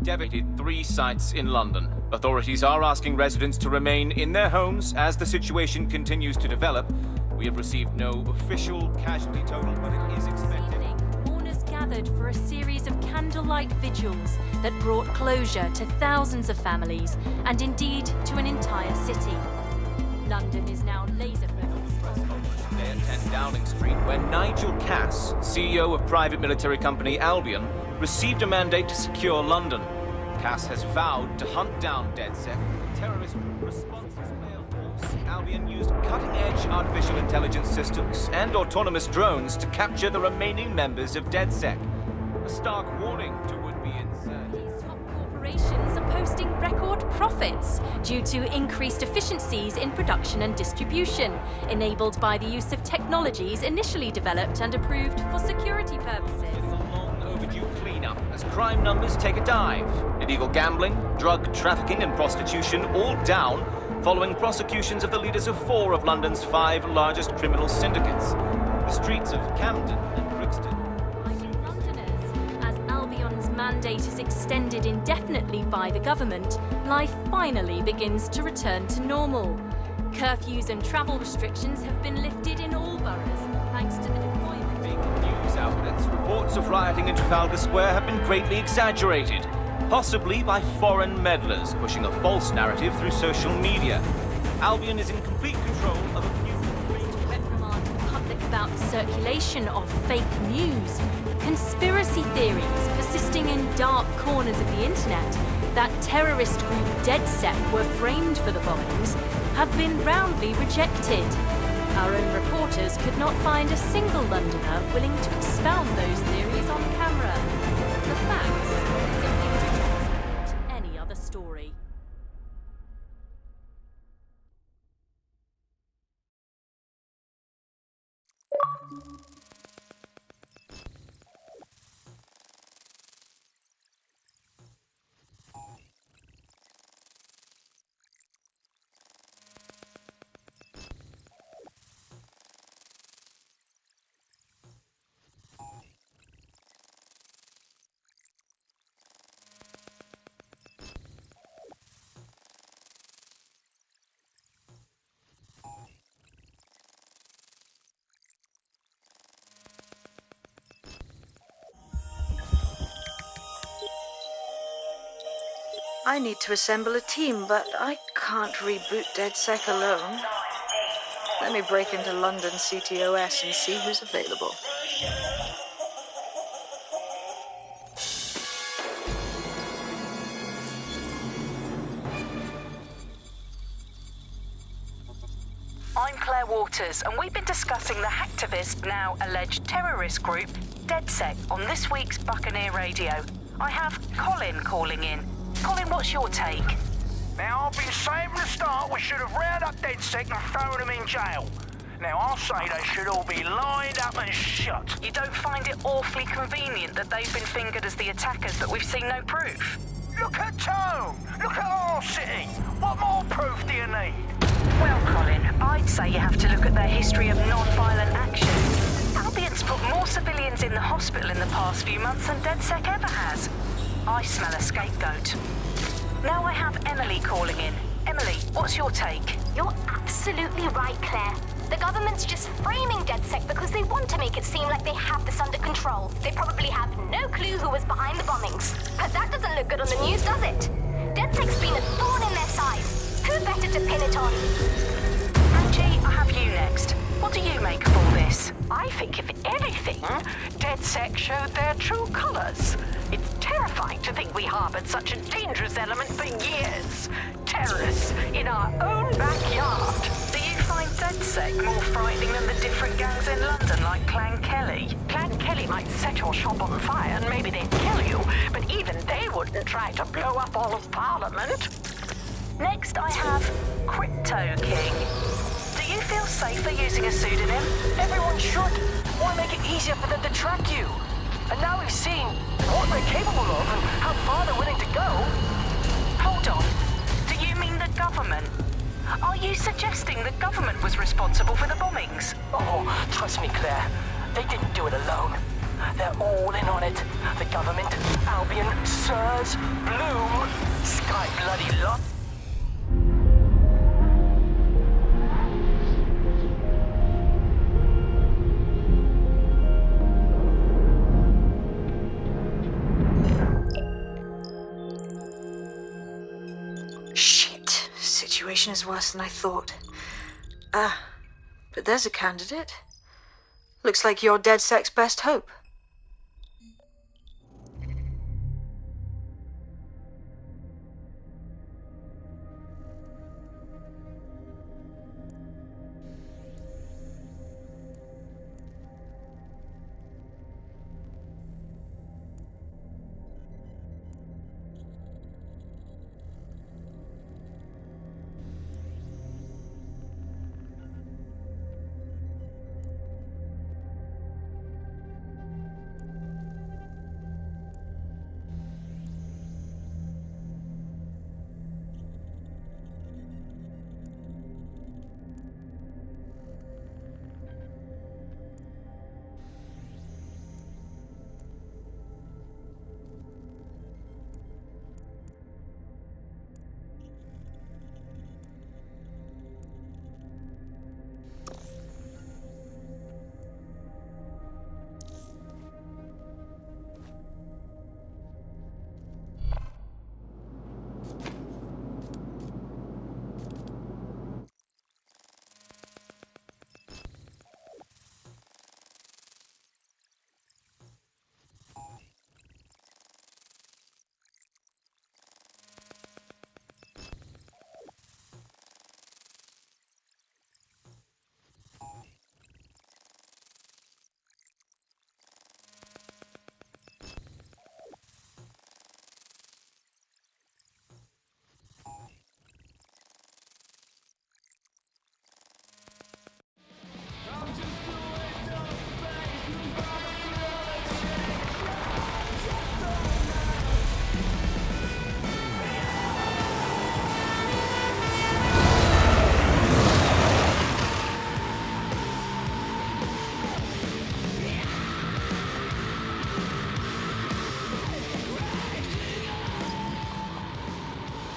devastated 3 sites in London. Authorities are asking residents to remain in their homes as the situation continues to develop. We have received no official casualty total, but it is expected. Mourners gathered for a series of candlelight vigils that brought closure to thousands of families and indeed to an entire city. London is now laser-focused. Today at 10 Downing Street, where Nigel Cass, CEO of private military company Albion, received a mandate to secure London. Cass has vowed to hunt down DedSec. Terrorist responses play a false. Albion used cutting-edge artificial intelligence systems and autonomous drones to capture the remaining members of DedSec. A stark warning to would-be insurgents. These top corporations are posting record profits due to increased efficiencies in production and distribution, enabled by the use of technologies initially developed and approved for security purposes. Overdue cleanup as crime numbers take a dive. Illegal gambling, drug trafficking and prostitution all down following prosecutions of the leaders of 4 of London's 5 largest criminal syndicates. The streets of Camden and Brixton. Londoners, as Albion's mandate is extended indefinitely by the government, life finally begins to return to normal. Curfews and travel restrictions have been lifted in all boroughs thanks to the deployment. News outlets, reports of rioting in Trafalgar Square have been greatly exaggerated, possibly by foreign meddlers pushing a false narrative through social media. Albion is in complete control of a few... Reprimand the public about the circulation of fake news, conspiracy theories persisting in dark corners of the internet that terrorist group DedSec were framed for the bombings have been roundly rejected. Our own reporters could not find a single Londoner willing to expound those theories on camera. The facts simply do not support any other story. I need to assemble a team, but I can't reboot DedSec alone. Let me break into London CTOS and see who's available. I'm Claire Waters, and we've been discussing the hacktivist, now alleged terrorist group, DedSec, on this week's Buccaneer Radio. I have Colin calling in. Colin, what's your take? Now, I've been saying from the start we should have rounded up DedSec and thrown them in jail. Now, I'll say they should all be lined up and shot. You don't find it awfully convenient that they've been fingered as the attackers, but we've seen no proof? Look at Tone! Look at our city! What more proof do you need? Well, Colin, I'd say you have to look at their history of non-violent action. Albion's put more civilians in the hospital in the past few months than DedSec ever has. I smell a scapegoat. Now I have Emily calling in. Emily, what's your take? You're absolutely right, Claire. The government's just framing DedSec because they want to make it seem like they have this under control. They probably have no clue who was behind the bombings. But that doesn't look good on the news, does it? DedSec's been a thorn in their side. Who better to pin it on? Angie, I have you next. What do you make of all this? I think, if anything, DedSec showed their true colors. It's terrifying to think we harbored such a dangerous element for years. Terrorists in our own backyard. Do you find DedSec more frightening than the different gangs in London, like Clan Kelly? Clan Kelly might set your shop on fire and maybe they'd kill you, but even they wouldn't try to blow up all of Parliament. Next, I have Crypto King. Do you feel safer using a pseudonym? Everyone should. Why make it easier for them to track you? And now we've seen what they're capable of and how far they're willing to go. Hold on. Do you mean the government? Are you suggesting the government was responsible for the bombings? Oh, trust me, Claire. They didn't do it alone. They're all in on it. The government, Albion, Sirs, Bloom, Sky Bloody Lot. Shit. Situation is worse than I thought. But there's a candidate. Looks like you're DedSec's best hope.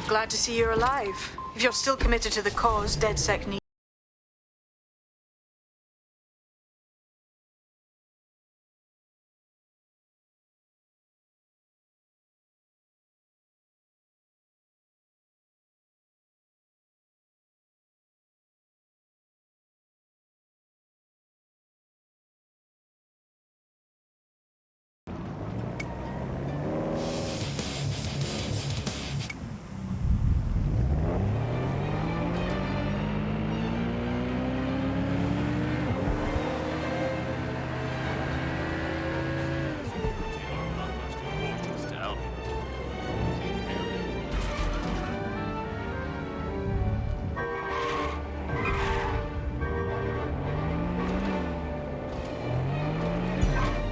Glad to see you're alive. If you're still committed to the cause, DedSec needs.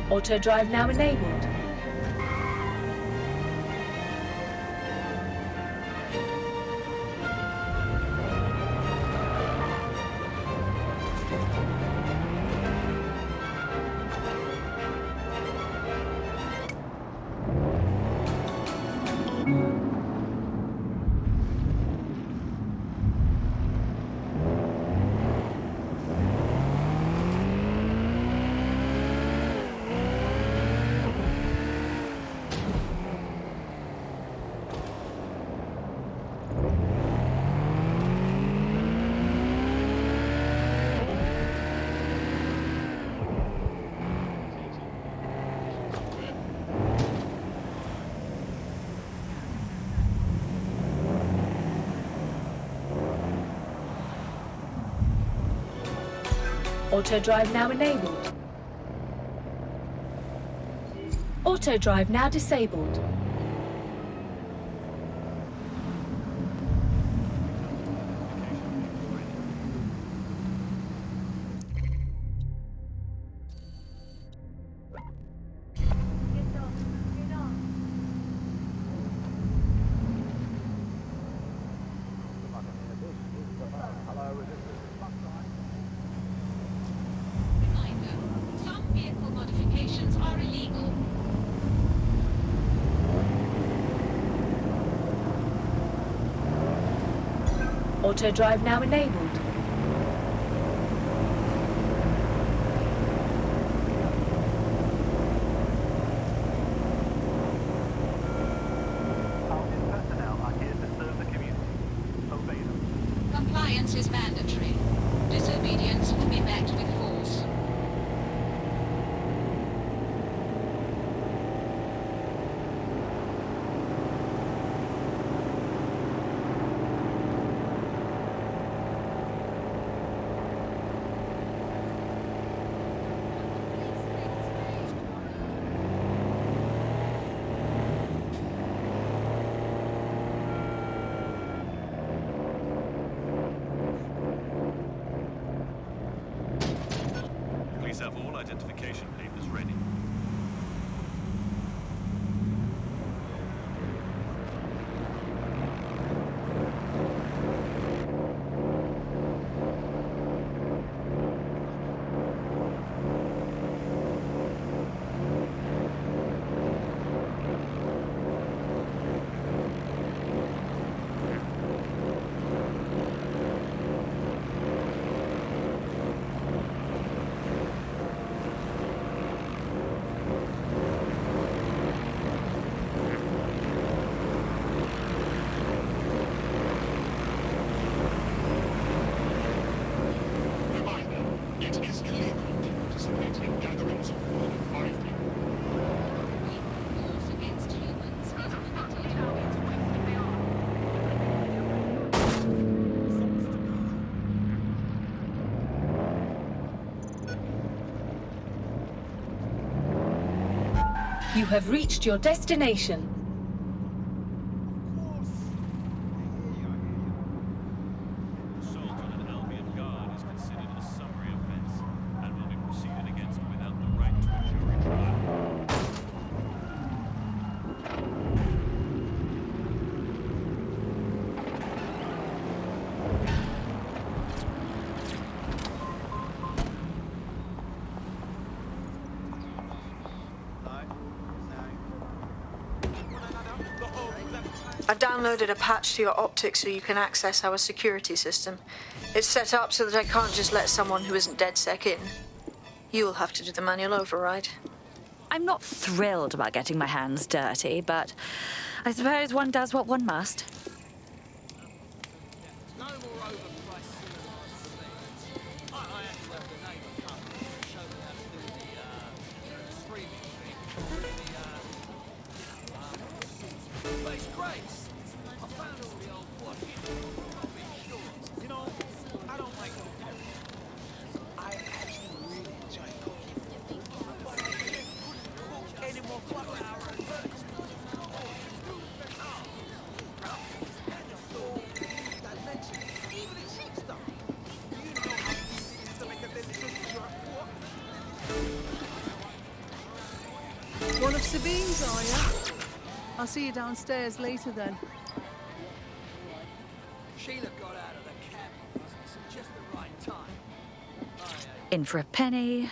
Auto drive now enabled. Auto drive now enabled. Auto drive now disabled. Some vehicle modifications are Auto drive now enabled. Personnel are here to serve the community. Obey them. Compliance is mandatory. Disobedience will be met with force. Please have all identification papers ready. It is illegal to participate in gatherings of more than 5 people. Force against humans is permitted. You have reached your destination. Assault on an Albion guard is considered a summary offence and will be proceeded against without the right to a jury trial. I downloaded a patch to your optics so you can access our security system. It's set up so that I can't just let someone who isn't DedSec in. You'll have to do the manual override. I'm not thrilled about getting my hands dirty, but I suppose one does what one must. No more overpriced cinemas for me. I had to have the neighbour come and show me how to do the streaming thing. But it's great. I found all the old watches. I've been short. You know, I don't make no difference. I actually really enjoy cooking. But I couldn't cook any more fucking hours. One of Sabine's, are you? I'll see you downstairs later then. Sheila got out of the cabin business at just the right time. In for a penny.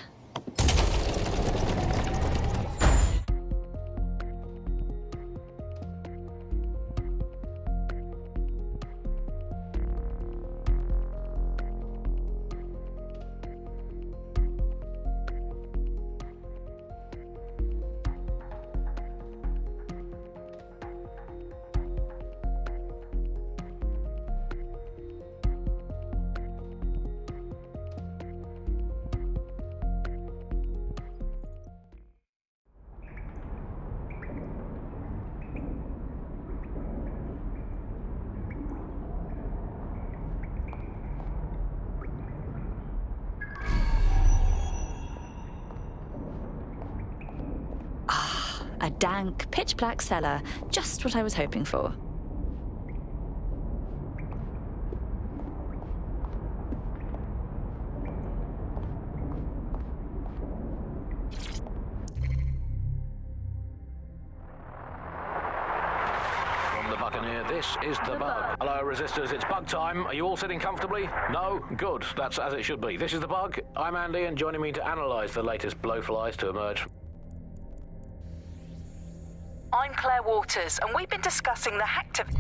A dank, pitch-black cellar. Just what I was hoping for. From the Buccaneer, this is the Bug. Hello, Resistors, it's Bug time. Are you all sitting comfortably? No? Good. That's as it should be. This is the Bug. I'm Andy, and joining me to analyse the latest blowflies to emerge. I'm Claire Waters, and we've been discussing the hacktivity.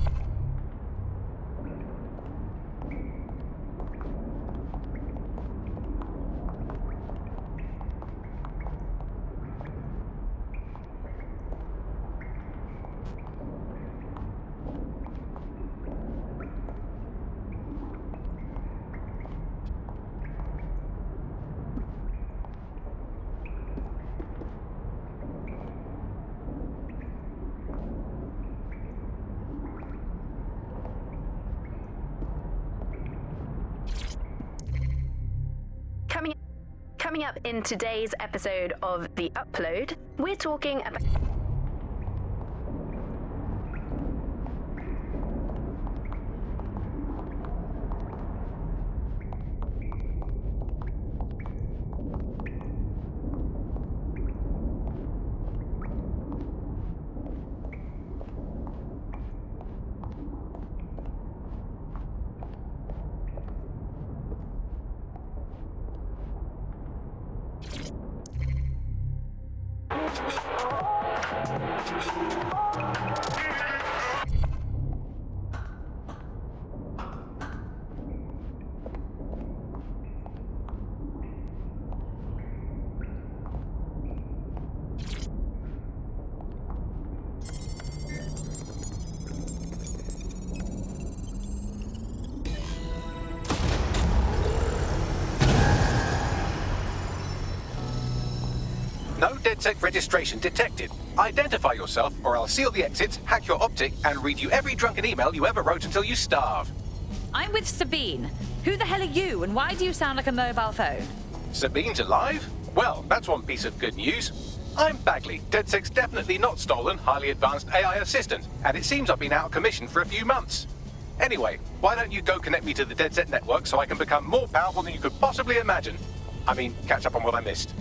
Coming up in today's episode of The Upload, we're talking about... No DedSec registration detected. Identify yourself, or I'll seal the exits, hack your optic, and read you every drunken email you ever wrote until you starve. I'm with Sabine. Who the hell are you, and why do you sound like a mobile phone? Sabine's alive? Well, that's one piece of good news. I'm Bagley, DedSec's definitely not stolen, highly advanced AI assistant, and it seems I've been out of commission for a few months. Anyway, why don't you go connect me to the DedSec network so I can become more powerful than you could possibly imagine? I mean, catch up on what I missed.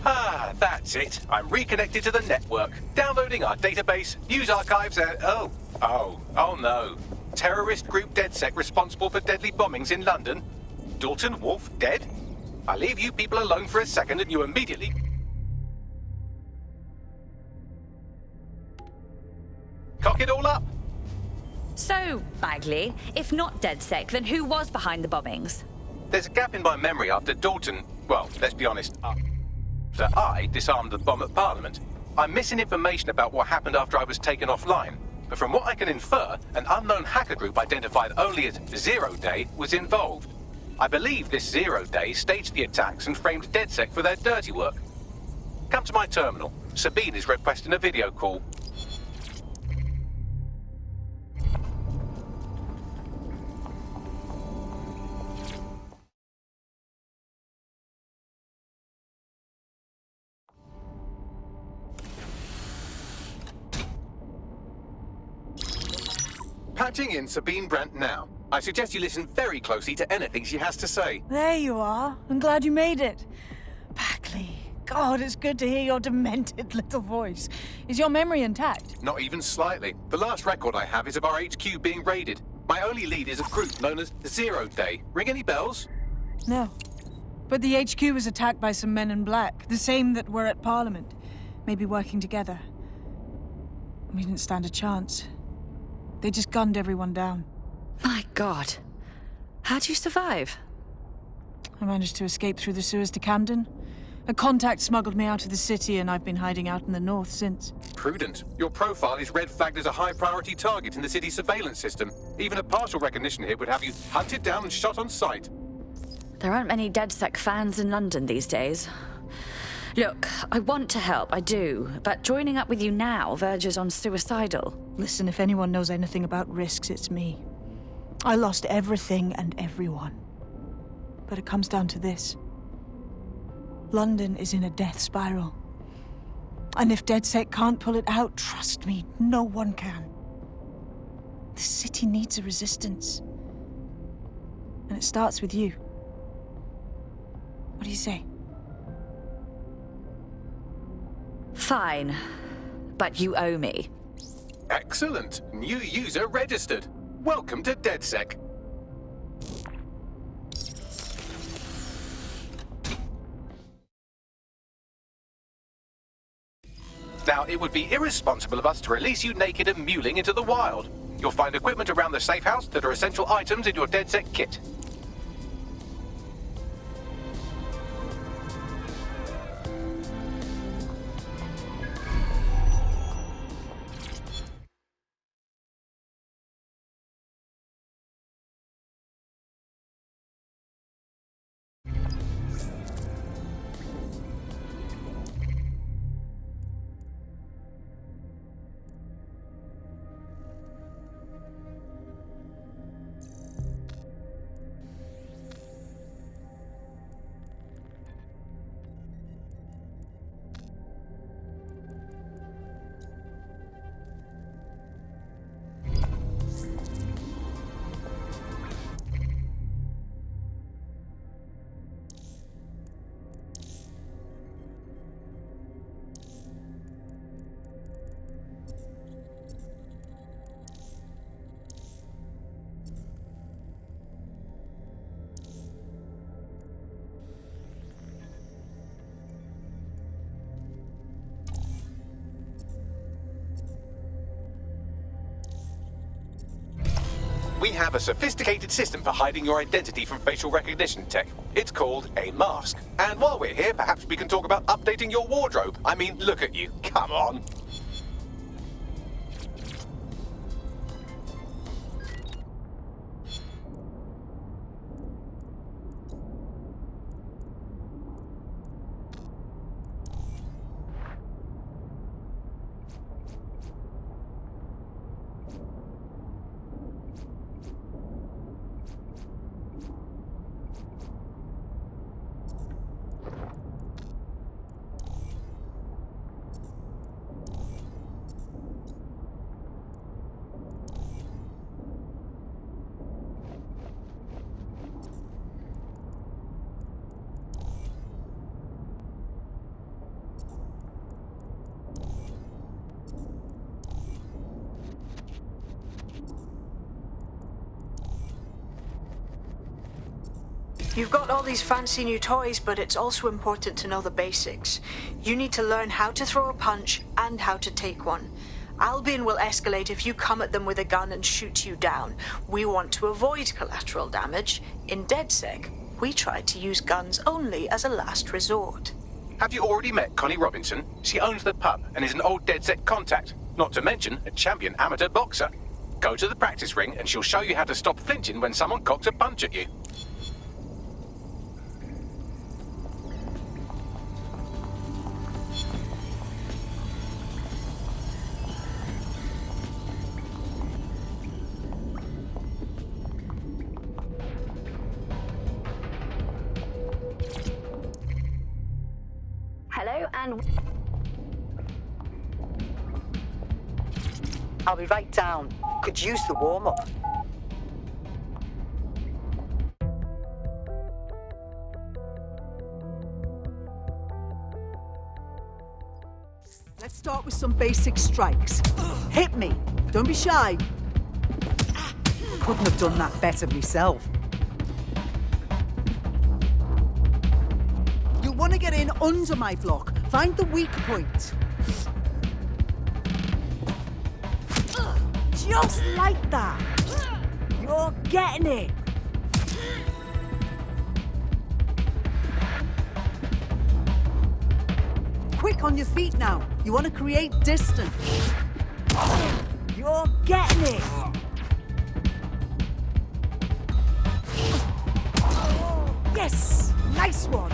Ah, that's it. I'm reconnected to the network, downloading our database, news archives, and... Oh no. Terrorist group DedSec responsible for deadly bombings in London? Dalton Wolf dead? I leave you people alone for a second and you immediately... cock it all up? So, Bagley, if not DedSec, then who was behind the bombings? There's a gap in my memory after Dalton... well, let's be honest, after I disarmed the bomb at Parliament. I'm missing information about what happened after I was taken offline. But from what I can infer, an unknown hacker group identified only as Zero Day was involved. I believe this Zero Day staged the attacks and framed DedSec for their dirty work. Come to my terminal. Sabine is requesting a video call. Patching in Sabine Brandt now. I suggest you listen very closely to anything she has to say. There you are. I'm glad you made it. Bagley, God, it's good to hear your demented little voice. Is your memory intact? Not even slightly. The last record I have is of our HQ being raided. My only lead is a group known as Zero Day. Ring any bells? No. But the HQ was attacked by some men in black, the same that were at Parliament. Maybe working together. We didn't stand a chance. They just gunned everyone down. My God. How'd you survive? I managed to escape through the sewers to Camden. A contact smuggled me out of the city, and I've been hiding out in the north since. Prudent. Your profile is red flagged as a high-priority target in the city's surveillance system. Even a partial recognition here would have you hunted down and shot on sight. There aren't many DedSec fans in London these days. Look, I want to help, I do, but joining up with you now verges on suicidal. Listen, if anyone knows anything about risks, it's me. I lost everything and everyone. But it comes down to this. London is in a death spiral. And if DedSec can't pull it out, trust me, no one can. The city needs a resistance. And it starts with you. What do you say? Fine, but you owe me. Excellent. New user registered. Welcome to DedSec. Now, it would be irresponsible of us to release you naked and mewling into the wild. You'll find equipment around the safe house that are essential items in your DedSec kit. We have a sophisticated system for hiding your identity from facial recognition tech. It's called a mask. And while we're here, perhaps we can talk about updating your wardrobe. I mean, look at you. Come on. You've got all these fancy new toys, but it's also important to know the basics. You need to learn how to throw a punch and how to take one. Albion will escalate if you come at them with a gun and shoot you down. We want to avoid collateral damage. In DedSec, we try to use guns only as a last resort. Have you already met Connie Robinson? She owns the pub and is an old DedSec contact, not to mention a champion amateur boxer. Go to the practice ring and she'll show you how to stop flinching when someone cocks a punch at you. Hello and... I'll be right down. Could use the warm-up. Let's start with some basic strikes. Hit me. Don't be shy. Couldn't have done that better myself. You'll want to get in under my block. Find the weak point. Just like that. You're getting it. Quick on your feet now. You want to create distance. You're getting it. Yes, nice one.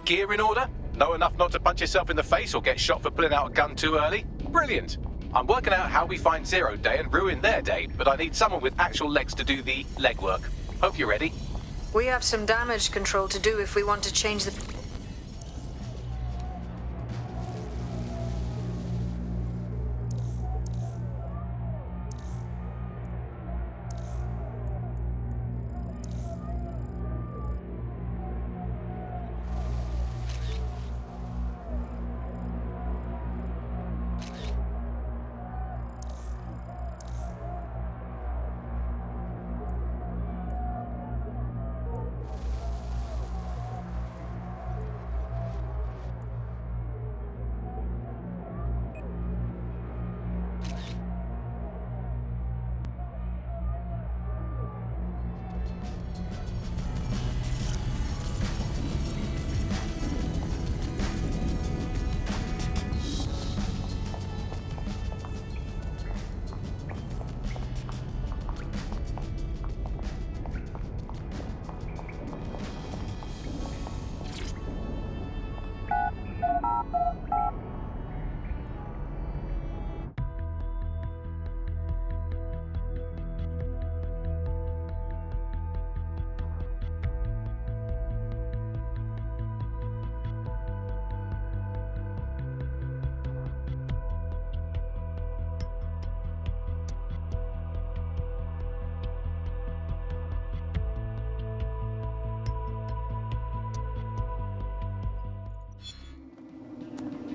Gear in order? Know enough not to punch yourself in the face or get shot for pulling out a gun too early? Brilliant. I'm working out how we find Zero Day and ruin their day, but I need someone with actual legs to do the legwork. Hope you're ready. We have some damage control to do if we want to change the...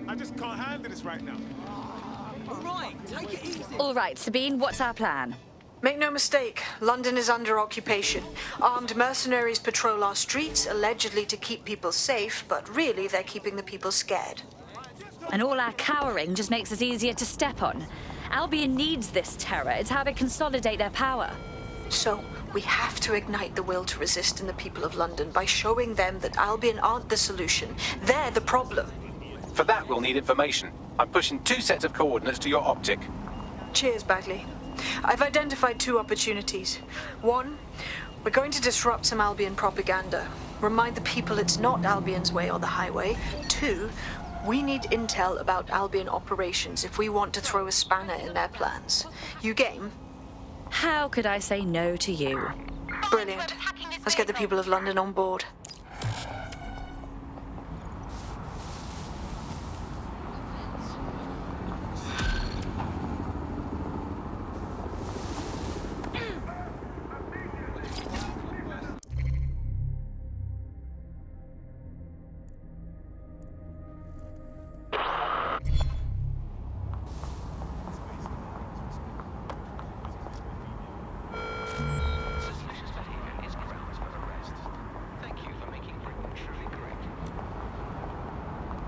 I just can't handle this right now. All right, take it easy. All right, Sabine, what's our plan? Make no mistake, London is under occupation. Armed mercenaries patrol our streets, allegedly to keep people safe, but really they're keeping the people scared. And all our cowering just makes us easier to step on. Albion needs this terror. It's how they consolidate their power. So, we have to ignite the will to resist in the people of London by showing them that Albion aren't the solution. They're the problem. For that, we'll need information. I'm pushing 2 sets of coordinates to your optic. Cheers, Bagley. I've identified 2 opportunities. 1, we're going to disrupt some Albion propaganda. Remind the people it's not Albion's way or the highway. 2, we need intel about Albion operations if we want to throw a spanner in their plans. You game? How could I say no to you? Brilliant. Let's get the people of London on board.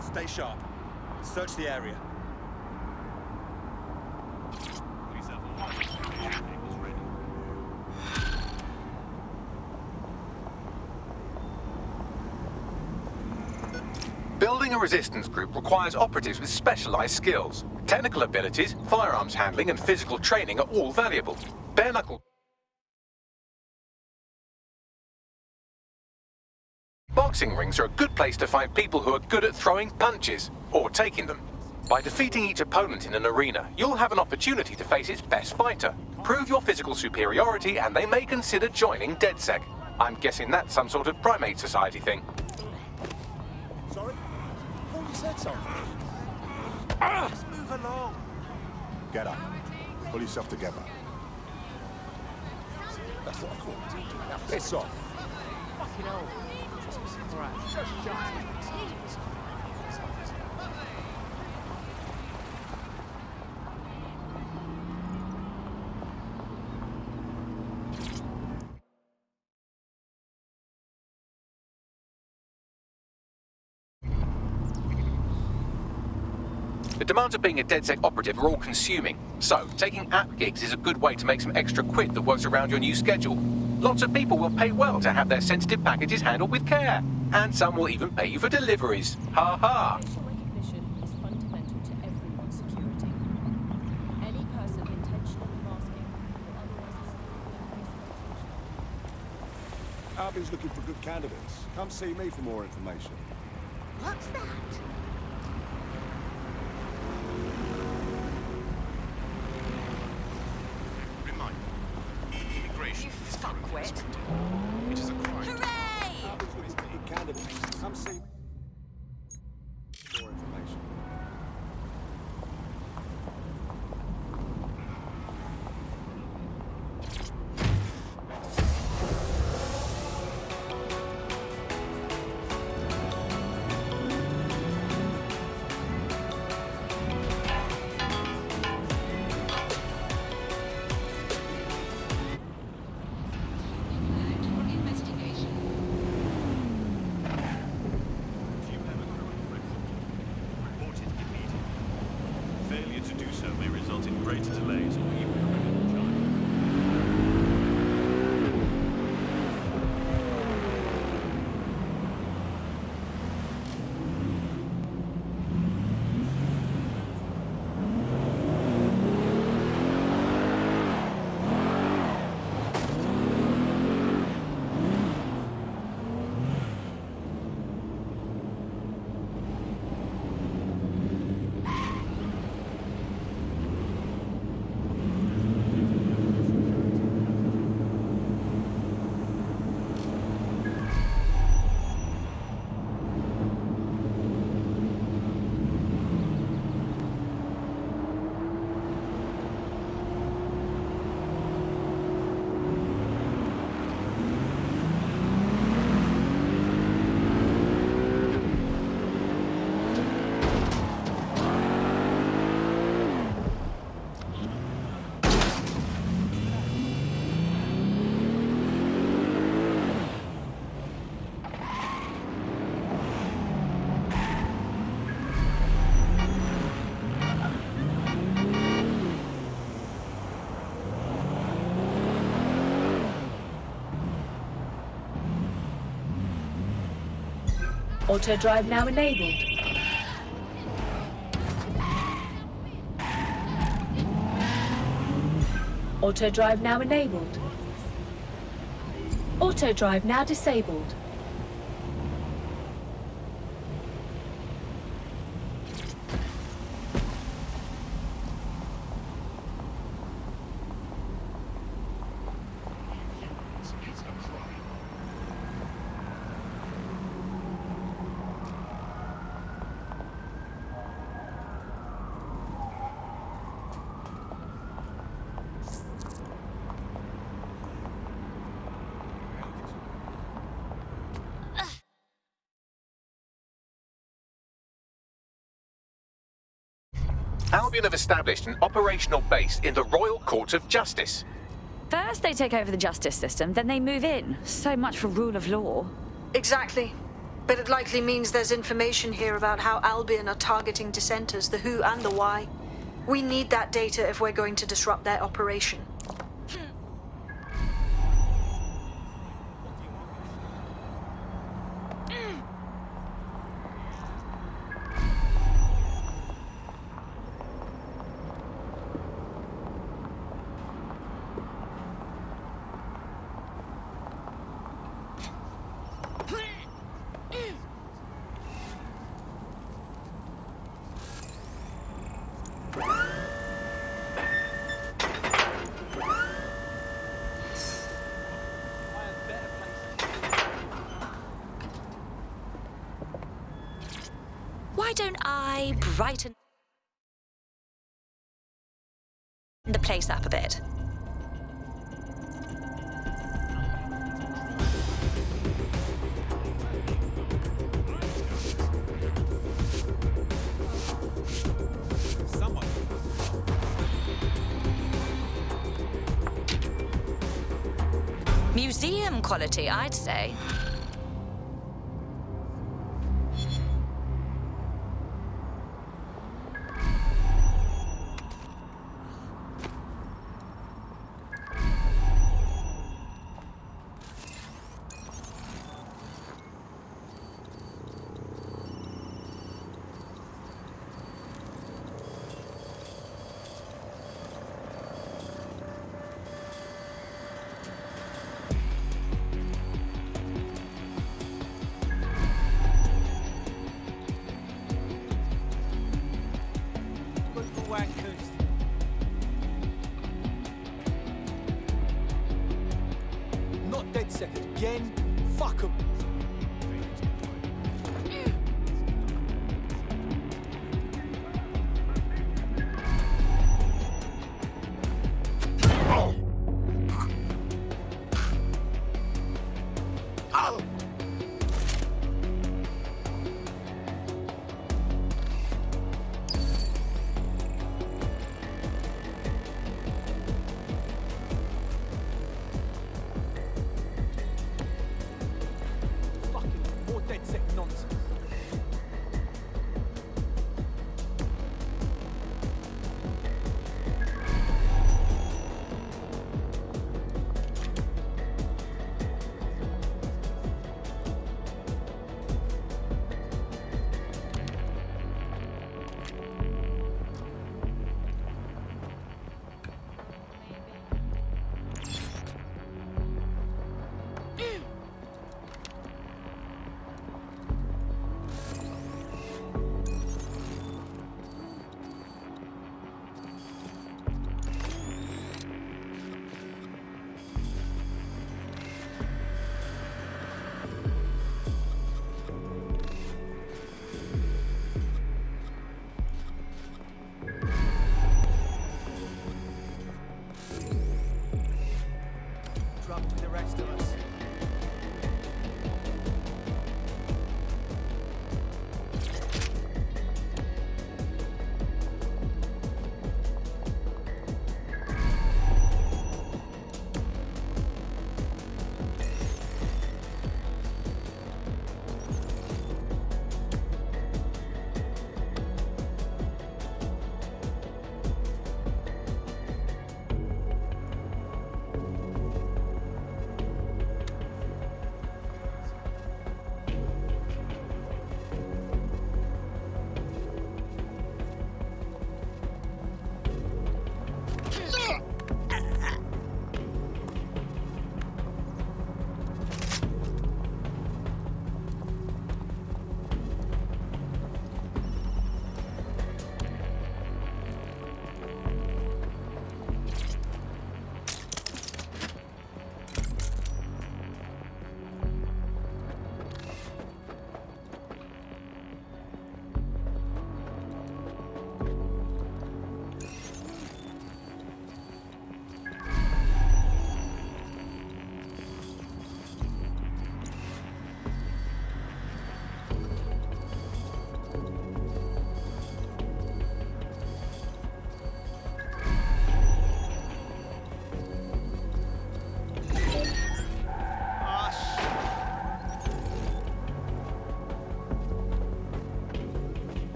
Stay sharp. Search the area. Police have all vehicles ready. Building a resistance group requires operatives with specialized skills. Technical abilities, firearms handling, and physical training are all valuable. Bare knuckle. Boxing rings are a good place to find people who are good at throwing punches, or taking them. By defeating each opponent in an arena, you'll have an opportunity to face its best fighter. Prove your physical superiority and they may consider joining DedSec. I'm guessing that's some sort of primate society thing. Sorry? I thought you said something. Just move along. Get up. Pull yourself together. That's what I thought. Now piss off. Fucking hell. All right, just shut it. The demands of being a DedSec operative are all consuming, so taking app gigs is a good way to make some extra quid that works around your new schedule. Lots of people will pay well to have their sensitive packages handled with care, and some will even pay you for deliveries. Ha ha! Facial recognition is fundamental to everyone's security. Any person intentionally masking or otherwise Albion's looking for good candidates. Come see me for more information. What's that? Remind me, immigration is currently restricted. It is a crime. Hooray! It can be. Come see. More information. Failure to do so may result in greater delays or even criminal charges. Auto drive now enabled. Auto drive now enabled. Auto drive now disabled. Albion have established an operational base in the Royal Court of Justice. First they take over the justice system, then they move in. So much for rule of law. Exactly. But it likely means there's information here about how Albion are targeting dissenters, the who and the why. We need that data if we're going to disrupt their operation. Why don't I brighten the place up a bit? Museum quality, I'd say. second again. Fuck 'em.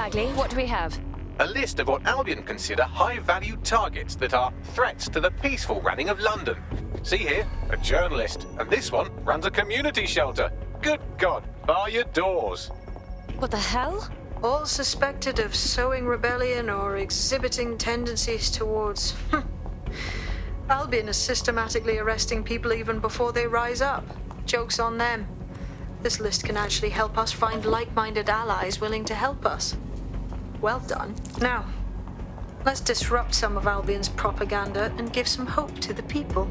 Bagley, what do we have? A list of what Albion consider high-value targets that are threats to the peaceful running of London. See here, a journalist, and this one runs a community shelter. Good God, bar your doors. What the hell? All suspected of sowing rebellion or exhibiting tendencies towards... Albion is systematically arresting people even before they rise up. Joke's on them. This list can actually help us find like-minded allies willing to help us. Well done. Now, let's disrupt some of Albion's propaganda and give some hope to the people.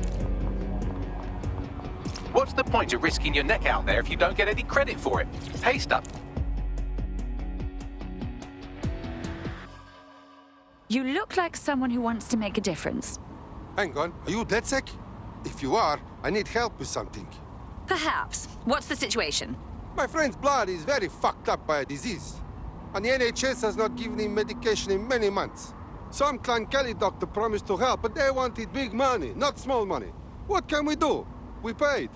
What's the point of risking your neck out there if you don't get any credit for it? Haste up. You look like someone who wants to make a difference. Hang on, are you DedSec? If you are, I need help with something. Perhaps. What's the situation? My friend's blood is very fucked up by a disease, and the NHS has not given him medication in many months. Some Clan Kelly doctor promised to help, but they wanted big money, not small money. What can we do? We paid.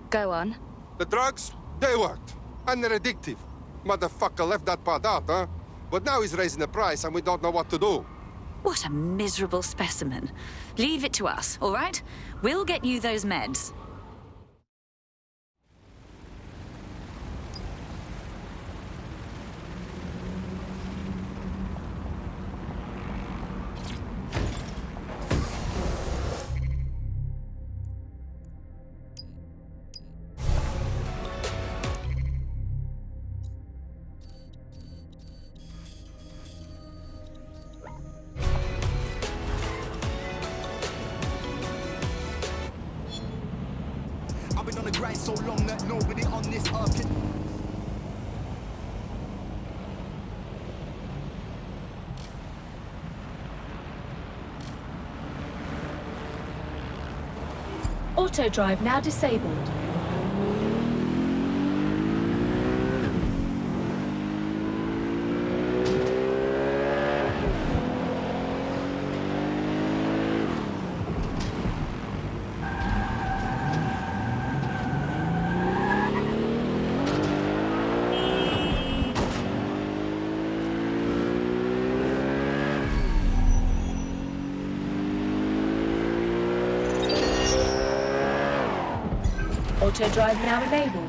Go on. The drugs, they worked. And they're addictive. Motherfucker left that part out, huh? But now he's raising the price and we don't know what to do. What a miserable specimen. Leave it to us, all right? We'll get you those meds. I've been on the grind so long that nobody on this earth can... Auto drive now disabled. Auto drive now enabled.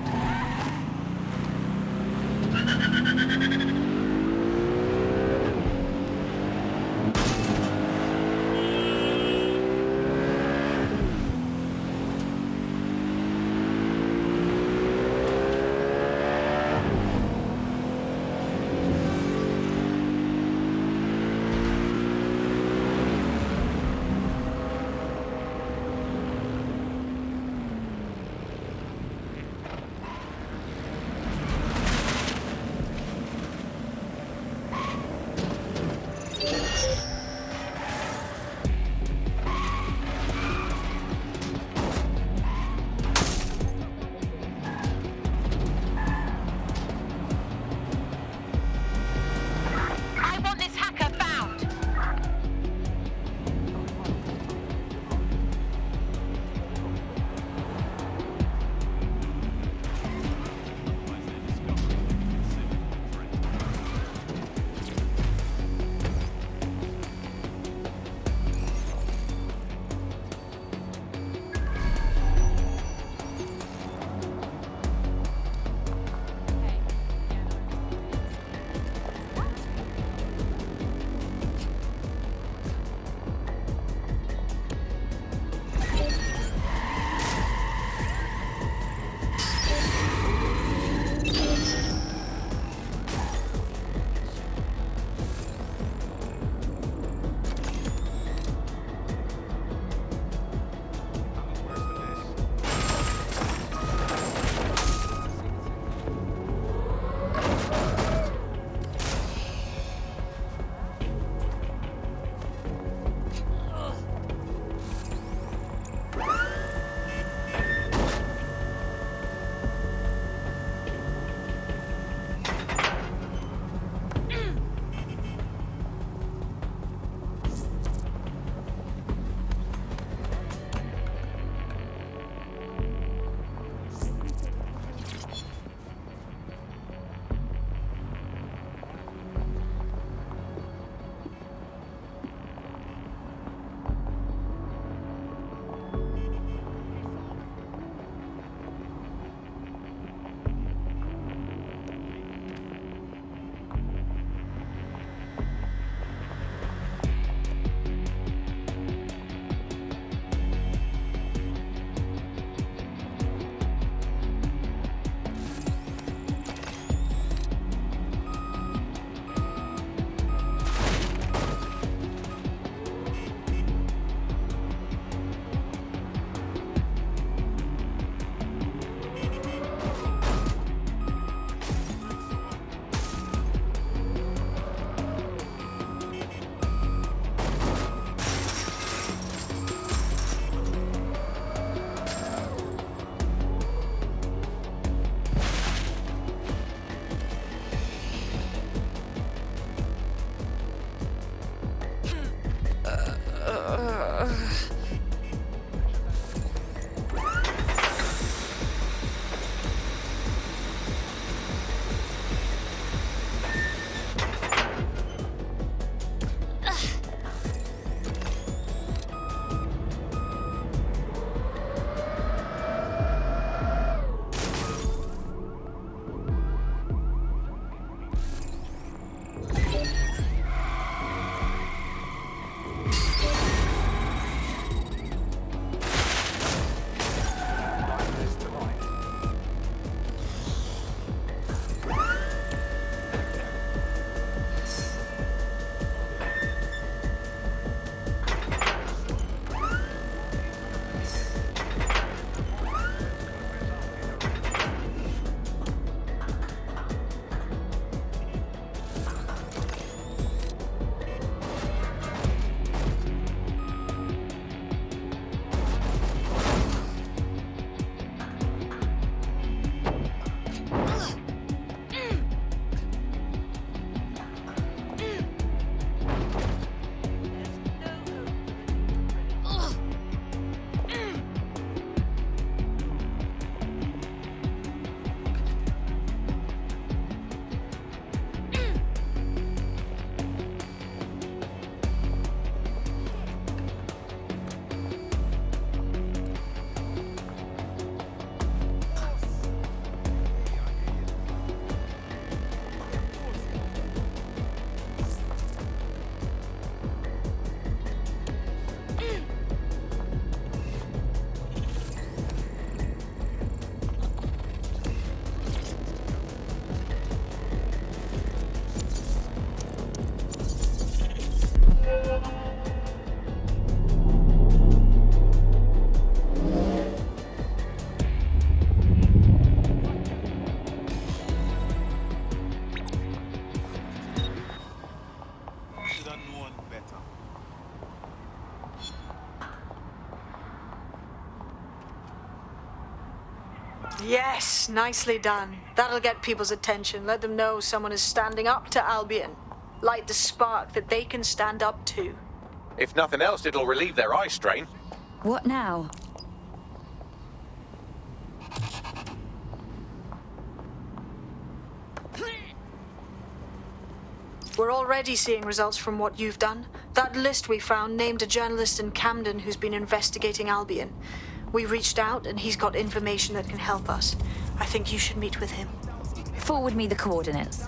Yes, nicely done. That'll get people's attention. Let them know someone is standing up to Albion. Light the spark that they can stand up to. If nothing else, it'll relieve their eye strain. What now? We're already seeing results from what you've done. That list we found named a journalist in Camden who's been investigating Albion. We reached out and he's got information that can help us. I think you should meet with him. Forward me the coordinates.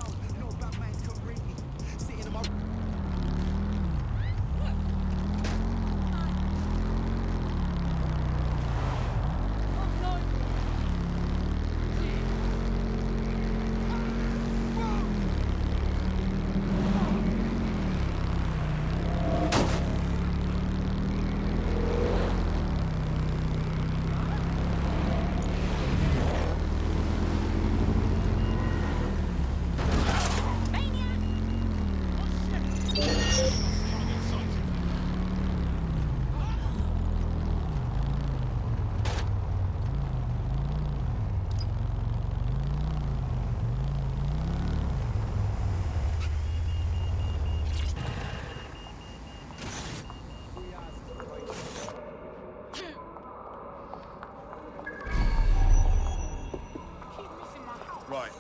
Right.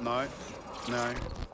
No. No.